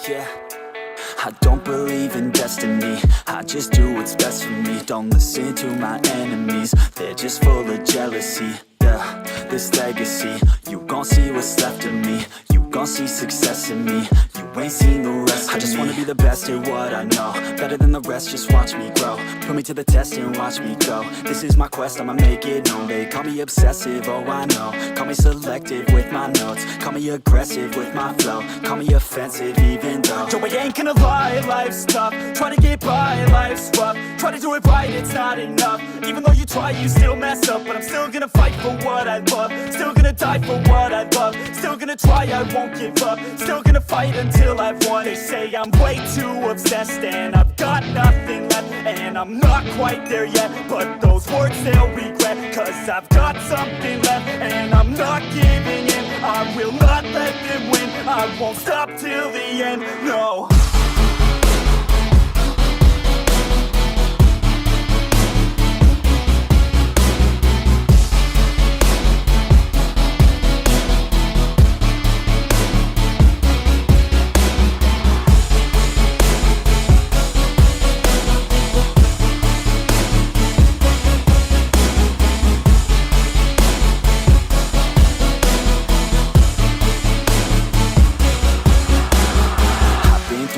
Yeah, I don't believe in destiny, I just do what's best for me. Don't listen to my enemies, they're just full of jealousy. Yeah, this legacy, you gon' see what's left of me. You gon' see success in me, you ain't seen the rest of me. I just wanna be the best at what I know, better than the rest, just watch me grow. Put me to the test and watch me go. This is my quest, I'ma make it known. They call me obsessive, oh I know. Call me selective with my notes, call me aggressive with my flow. Call me offensive even though Joe, I ain't gonna lie, life's tough. Try to get by, life's rough. Try to do it right, it's not enough. Even though you try, you still mess up. But I'm still gonna fight for what I love, still gonna die for what I love. Still gonna try, I won't give up. Still gonna fight until I've won. They say I'm way too obsessed and I've got nothing left, and I'm not quite there yet, but those words they'll regret. Cause I've got something left and I'm not giving in. I will not let them win, I won't stop till the end, no.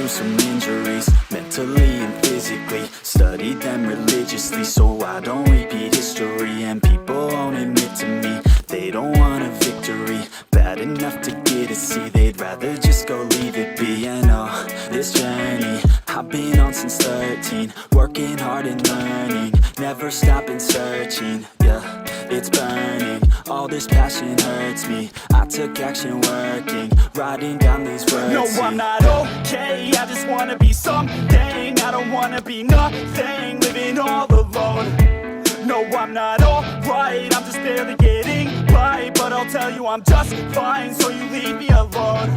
Some injuries, mentally and physically. Studied them religiously so I don't repeat history. And people won't admit to me they don't want a victory bad enough to get a C. They'd rather just go leave it be. And oh, this journey I've been on since 13, working hard and learning, never stopping searching. Yeah, it's burning, all this passion hurts me. I took action working, writing down these words. No, I'm not okay, I just wanna be something. I don't wanna be nothing, living all alone. No, I'm not alright, I'm just barely getting by. But I'll tell you I'm just fine, so you leave me alone.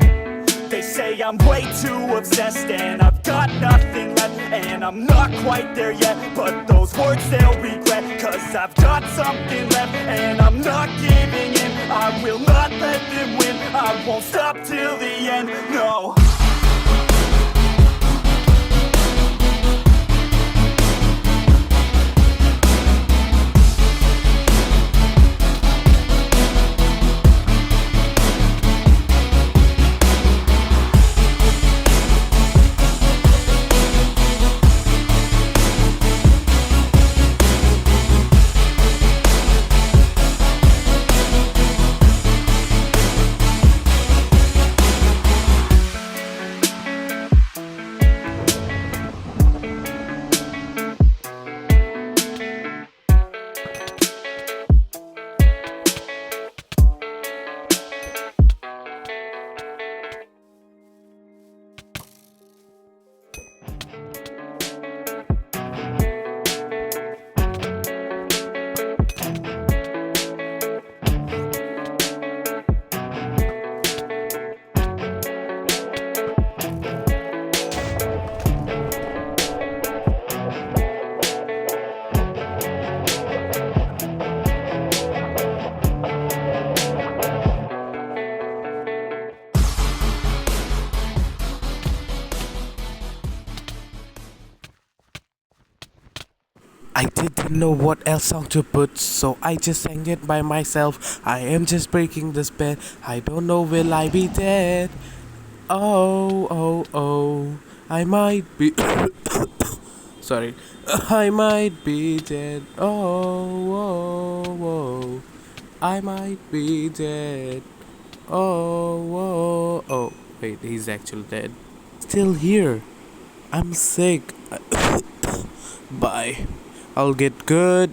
They say I'm way too obsessed and I've got nothing left, and I'm not quite there yet, but those words they'll regret. Cause I've got something left and I'm not giving in. I will not let them win, I won't stop till the end, no. I didn't know what else song to put, so I just sang it by myself. I am just breaking the spell, I don't know will I be dead. Oh, oh, oh, I might be sorry, I might be dead. Oh, oh, oh, I might be dead. Oh, oh, oh, wait, he's actually dead. Still here, I'm sick. Bye. I'll get good.